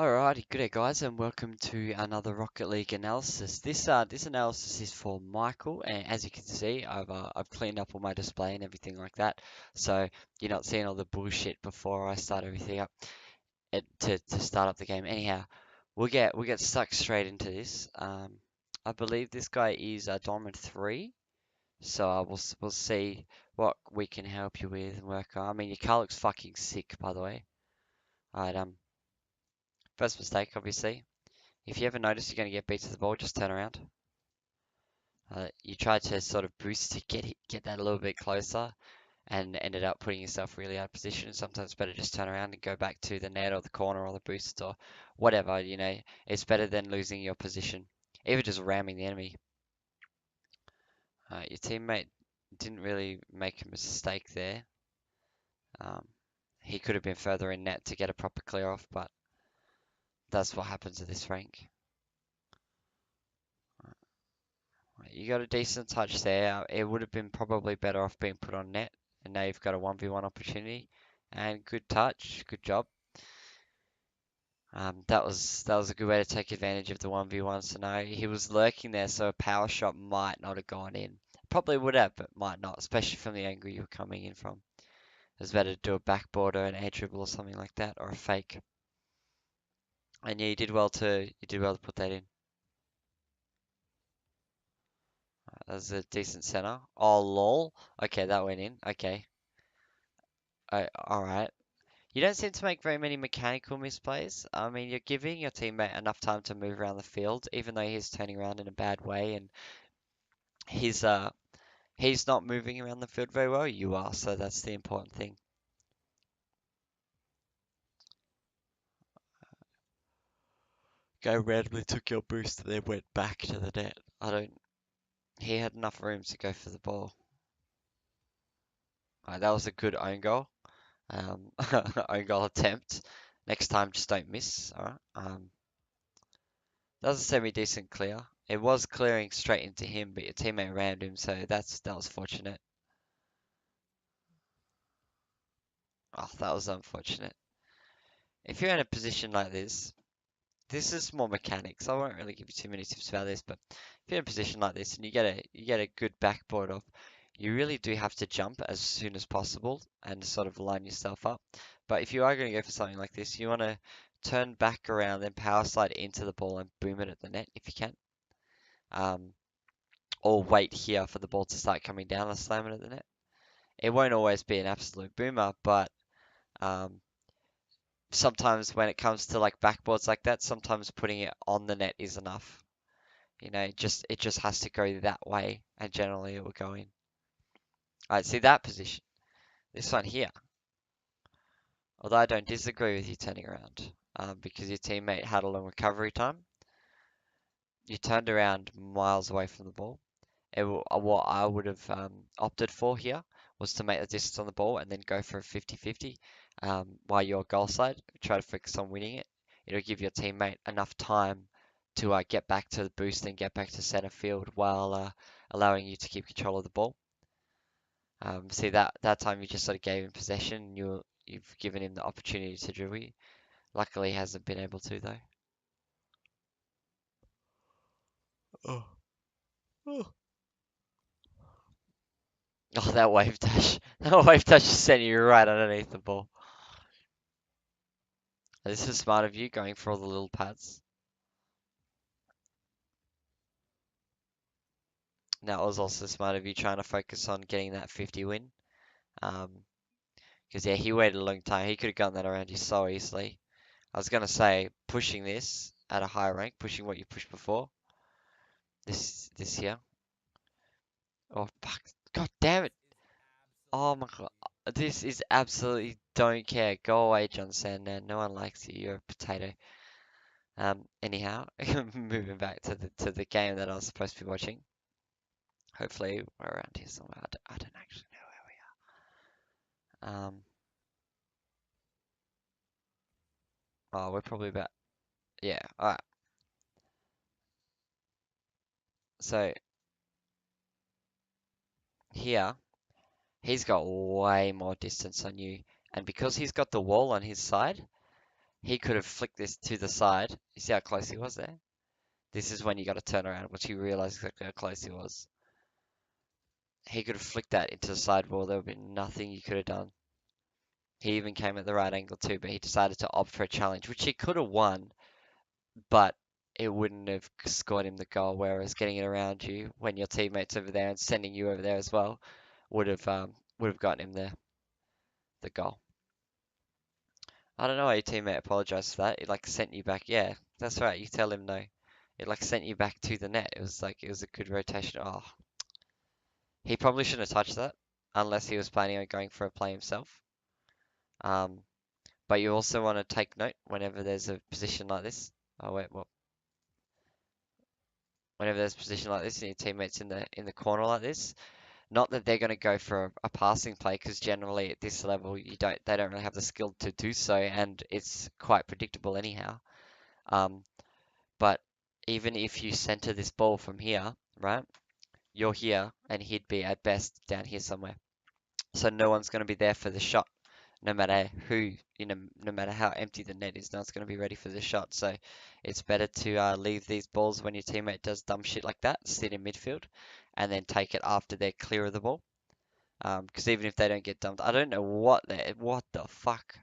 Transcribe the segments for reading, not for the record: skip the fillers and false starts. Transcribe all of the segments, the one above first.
Alrighty, good day guys, and welcome to another Rocket League analysis. This analysis is for Michael, and as you can see, I've cleaned up all my display and everything like that, so you're not seeing all the bullshit before I start everything up to start up the game. Anyhow, we'll get stuck straight into this. I believe this guy is a Diamond 3, so we'll see what we can help you with and work on. I mean, your car looks fucking sick, by the way. Alright, first mistake, obviously. If you ever notice you're going to get beat to the ball, just turn around. You try to sort of boost to get that a little bit closer and ended up putting yourself really out of position. Sometimes it's better just turn around and go back to the net or the corner or the boost or whatever, It's better than losing your position, even just ramming the enemy. Your teammate didn't really make a mistake there. Um, he could have been further in net to get a proper clear off, but that's what happens at this rank. You got a decent touch there. It would have been probably better off being put on net, and now you've got a 1v1 opportunity. And good touch, good job. That was a good way to take advantage of the 1v1 scenario. He was lurking there, so a power shot might not have gone in. Probably would have, but might not, especially from the angle you were coming in from. It's better to do a backboard or an air dribble or something like that, or a fake. And yeah, you did well to put that in. That was a decent center. Oh lol. Okay, that went in. Okay. Alright. You don't seem to make very many mechanical misplays. I mean, you're giving your teammate enough time to move around the field, even though he's turning around in a bad way and he's not moving around the field very well. You are, so that's the important thing. Guy randomly took your boost and then went back to the net. He had enough room to go for the ball. Alright, that was a good own goal. Own goal attempt. Next time, just don't miss. Alright. That was a semi-decent clear. It was clearing straight into him, but your teammate rammed him, so that was fortunate. Oh, that was unfortunate. If you're in a position like this is more mechanics. I won't really give you too many tips about this, but if you're in a position like this and you get a good backboard off, you really do have to jump as soon as possible and sort of line yourself up. But if you are going to go for something like this, you want to turn back around, then power slide into the ball and boom it at the net if you can. Or wait here for the ball to start coming down and slam it at the net. It won't always be an absolute boomer, but um, sometimes when it comes to like backboards like that, sometimes putting it on the net is enough. It just has to go that way, and generally it will go in. Alright, see that position. This one here. Although I don't disagree with you turning around, because your teammate had a long recovery time. You turned around miles away from the ball. What I would have opted for here was to make the distance on the ball and then go for a 50-50 while you're goal side. Try to focus on winning it. It'll give your teammate enough time to get back to the boost and get back to center field while allowing you to keep control of the ball. See that time you just sort of gave him possession. And you've given him the opportunity to dribble you. Luckily, he hasn't been able to though. Oh. Oh. Oh, that wave dash. That wave dash just sent you right underneath the ball. This is smart of you going for all the little pads. Now it was also smart of you trying to focus on getting that 50 win. Because yeah, he waited a long time. He could have gotten that around you so easily. I was gonna say pushing this at a higher rank, pushing what you pushed before. This here. Oh fuck! God damn it! Oh my god! This is absolutely don't care. Go away, John Sandman. No one likes you. You're a potato. Anyhow, moving back to the game that I was supposed to be watching. Hopefully we're around here somewhere. I don't actually know where we are. Oh, we're probably about, yeah, alright. So here, he's got way more distance on you. And because he's got the wall on his side, He could have flicked this to the side. You see how close he was there? This is when you got to turn around once you realize exactly how close he was. He could have flicked that into the side wall. There would be nothing you could have done. He even came at the right angle too, but he decided to opt for a challenge, which he could have won, but it wouldn't have scored him the goal. Whereas getting it around you when your teammate's over there and sending you over there as well would have gotten him the goal. I don't know why your teammate apologized for that. It like sent you back. Yeah, that's right. You tell him no. It like sent you back to the net. It was like it was a good rotation. Oh, he probably shouldn't have touched that unless he was planning on going for a play himself. Um, but you also want to take note whenever there's a position like this. Oh wait, what? Whenever there's a position like this and your teammates in the corner like this, not that they're going to go for a passing play because generally at this level they don't really have the skill to do so, and it's quite predictable anyhow. Um, but even if you center this ball from here, right? You're here, and he'd be at best down here somewhere. So no one's going to be there for the shot, no matter who, no matter how empty the net is, no one's going to be ready for the shot. So it's better to leave these balls when your teammate does dumb shit like that, sit in midfield, and then take it after they're clear of the ball. Because even if they don't get dumped, I don't know what the fuck.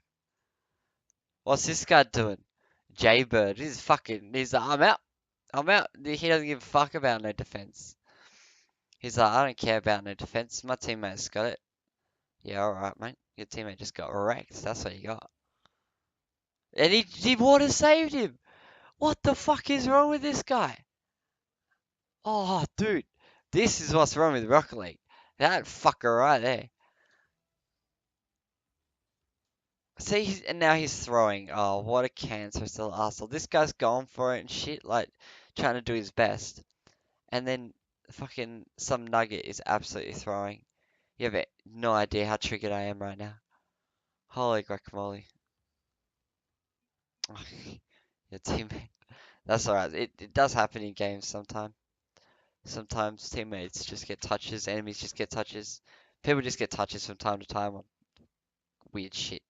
What's this guy doing? Jaybird, he's like, I'm out. I'm out. He doesn't give a fuck about no defense. He's like, I don't care about no defense. My teammate's got it. Yeah, alright, mate. Your teammate just got wrecked. That's what you got. And he water saved him. What the fuck is wrong with this guy? Oh, dude. This is what's wrong with Rocket League. That fucker right there. See, and now he's throwing. Oh, what a cancerous little asshole. This guy's going for it and shit, like, trying to do his best. And then fucking some nugget is absolutely throwing. You have no idea how triggered I am right now. Holy guacamole. Your teammate. That's alright. It does happen in games sometimes. Sometimes teammates just get touches, enemies just get touches. People just get touches from time to time on weird shit.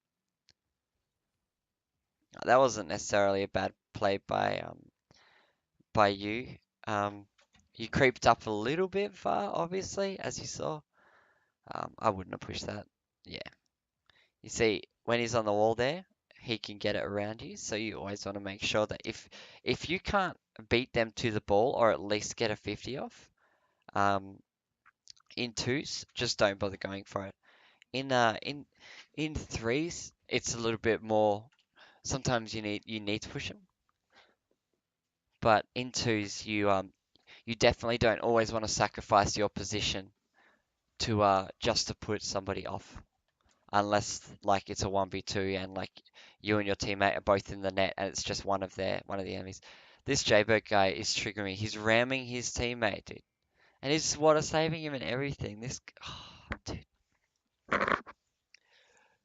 That wasn't necessarily a bad play by you. Um, you creeped up a little bit far, obviously, as you saw. I wouldn't have pushed that. Yeah. You see, when he's on the wall there, he can get it around you. So you always want to make sure that if you can't beat them to the ball or at least get a 50 off, um, in twos, just don't bother going for it. In threes, it's a little bit more. Sometimes you need to push them, but in twos, you definitely don't always want to sacrifice your position to just to put somebody off. Unless like it's a 1v2 and like you and your teammate are both in the net and it's just one of the enemies. This Jaybird guy is triggering me. He's ramming his teammate, dude. And he's water saving him and everything. Dude.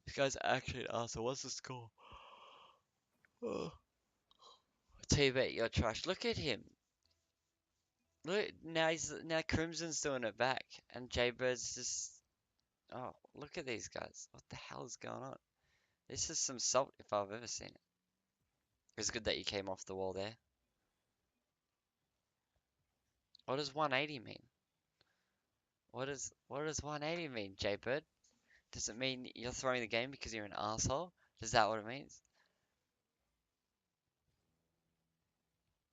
This guy's actually an arsehole. What's the score? Oh. Teammate, you're trash. Look at him. Look now Crimson's doing it back and Jaybird's just oh, look at these guys. What the hell is going on? This is some salt if I've ever seen it. It's good that you came off the wall there. What does 180 mean? What does 180 mean, Jaybird? Does it mean you're throwing the game because you're an asshole? Is that what it means?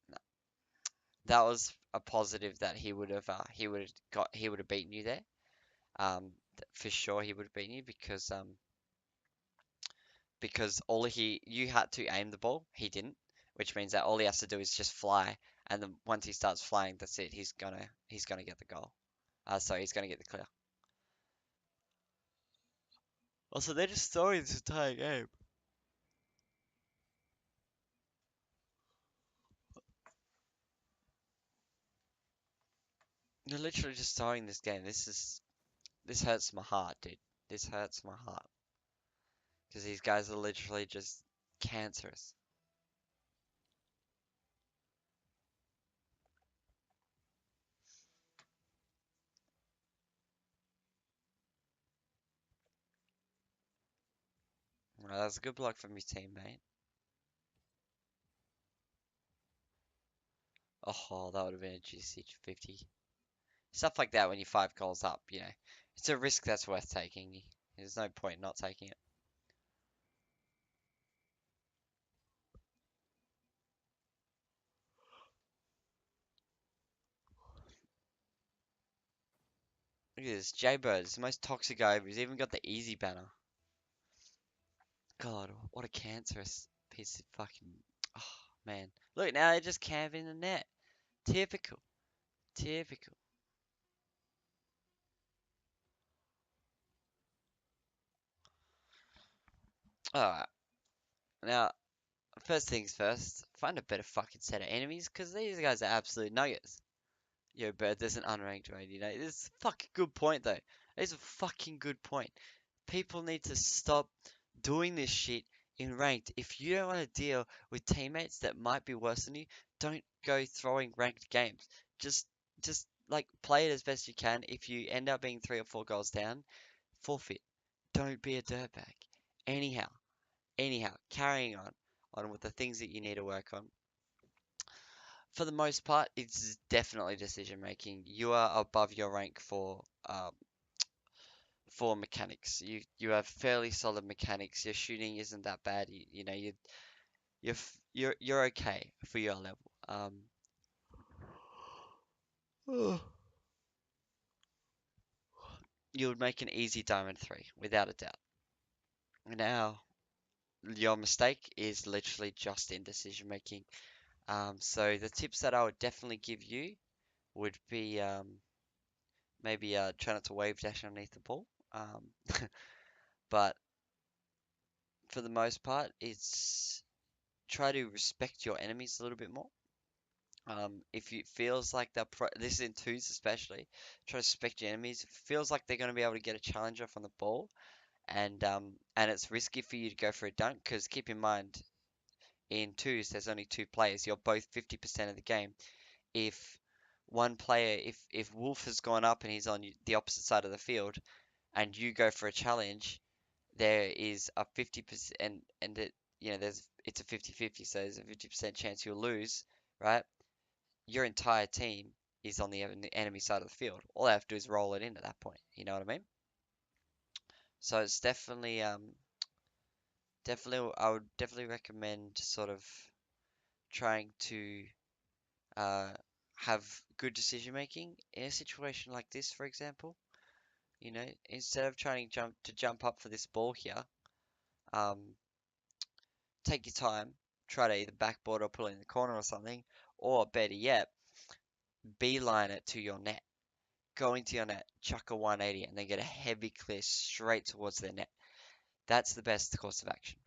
No. That was a positive that he would have beaten you there. For sure he would have beaten you because you had to aim the ball, he didn't, which means that all he has to do is just fly, and then once he starts flying, that's it. He's gonna get the goal. So he's gonna get the clear. Also, they're just throwing this entire game. They're literally just throwing this game. This hurts my heart, dude. This hurts my heart because these guys are literally just cancerous. Well, that's a good block from your team, mate. Oh, that would have been a juicy 50. Stuff like that when you're 5 goals up, it's a risk that's worth taking. There's no point not taking it. Look at this, Jaybird is the most toxic guy ever. He's even got the easy banner. God, what a cancerous piece of fucking. Oh, man. Look, now they're just camping the net. Typical. Typical. Alright. Now, first things first, find a better fucking set of enemies, because these guys are absolute nuggets. Yo, Bird, there's an unranked raid, This is a fucking good point, though. It's a fucking good point. People need to stop doing this shit in ranked. If you don't want to deal with teammates that might be worse than you, don't go throwing ranked games. Just, just like play it as best you can. If you end up being 3 or 4 goals down, forfeit. Don't be a dirtbag. Anyhow, carrying on with the things that you need to work on. For the most part, it's definitely decision making. You are above your rank for mechanics. You have fairly solid mechanics. Your shooting isn't that bad. You know you're okay for your level. You would make an easy diamond 3 without a doubt. Now your mistake is literally just in decision making. So the tips that I would definitely give you would be maybe try not to wave dash underneath the ball. But for the most part, it's try to respect your enemies a little bit more. If it feels like this is in twos especially, try to respect your enemies. If it feels like they're going to be able to get a challenge off on the ball, and it's risky for you to go for a dunk, because keep in mind, in twos there's only 2 players. You're both 50% of the game. If one player, if Wolf has gone up and he's on the opposite side of the field, and you go for a challenge, there is a 50% and it's a 50-50, so there's a 50% chance you'll lose, right? Your entire team is on the enemy side of the field. All they have to do is roll it in at that point. You know what I mean? So it's definitely I would definitely recommend sort of trying to uh, have good decision making in a situation like this, for example. Instead of trying to jump up for this ball here, um, take your time, try to either backboard or pull it in the corner or something, or better yet, beeline it to your net. Go into your net, chuck a 180, and then get a heavy clear straight towards their net. That's the best course of action.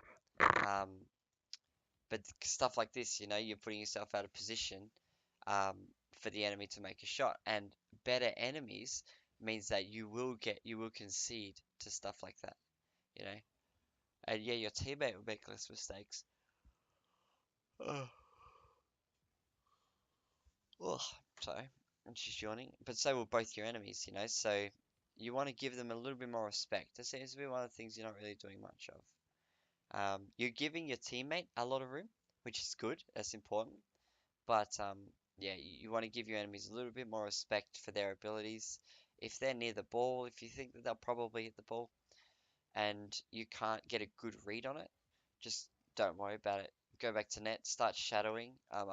Um, but stuff like this, you're putting yourself out of position um, for the enemy to make a shot, and better enemies means that you will concede to stuff like that, you know. And yeah, your teammate will make less mistakes. Ugh. Ugh, sorry, I'm just yawning. But so will both your enemies, So you want to give them a little bit more respect. That seems to be one of the things you're not really doing much of. You're giving your teammate a lot of room, which is good. That's important. But yeah, you want to give your enemies a little bit more respect for their abilities. If they're near the ball, if you think that they'll probably hit the ball, and you can't get a good read on it, just don't worry about it. Go back to net, start shadowing. Um,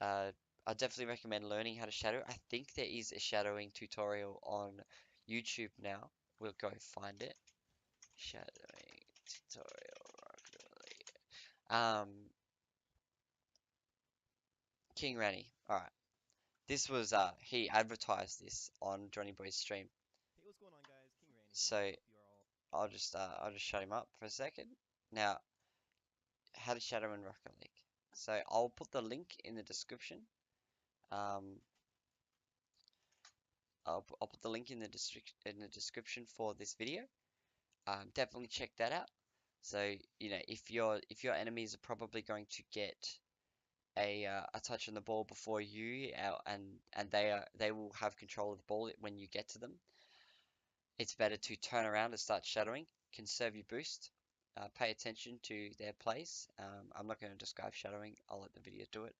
uh, I definitely recommend learning how to shadow. I think there is a shadowing tutorial on YouTube now. We'll go find it. Shadowing tutorial. Um, King Rani. All right. This was he advertised this on Johnny Boy's stream. Hey, what's going on, guys? King Randy here. So Hope you are all. I'll just shut him up for a second. Now, how to shadow in Rocket League. So I'll put the link in the description. Um, I'll put the link in the description for this video. Definitely check that out. So if your enemies are probably going to get a touch on the ball before you, and they will have control of the ball when you get to them. It's better to turn around and start shadowing, conserve your boost, pay attention to their plays. I'm not going to describe shadowing. I'll let the video do it.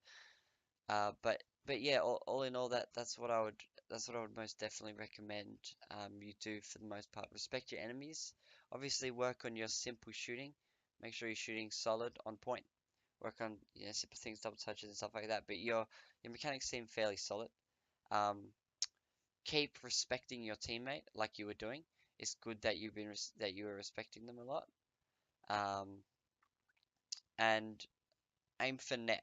But yeah, all in all, that's what I would most definitely recommend you do for the most part. Respect your enemies. Obviously, work on your simple shooting. Make sure you're shooting solid on point. Work on simple things, double touches and stuff like that. But your mechanics seem fairly solid. Um, Keep respecting your teammate like you were doing. It's good that that you were respecting them a lot. Um, and aim for net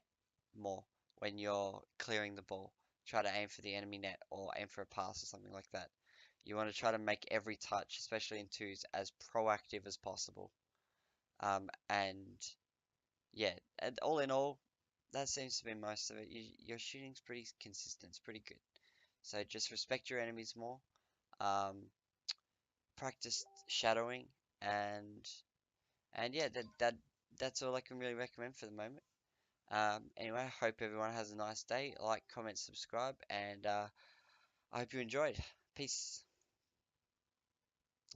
more when you're clearing the ball. Try to aim for the enemy net or aim for a pass or something like that. You want to try to make every touch, especially in twos, as proactive as possible. And yeah, and all in all, that seems to be most of it. Your shooting's pretty consistent. It's pretty good. So just respect your enemies more. Um, Practice shadowing, and yeah, that's all I can really recommend for the moment. Anyway, I hope everyone has a nice day. Like, comment, subscribe, and I hope you enjoyed. Peace.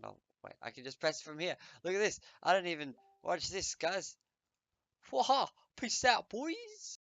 Oh, wait, I can just press from here. Look at this. I don't even watch this, guys. Waha! Peace out, boys.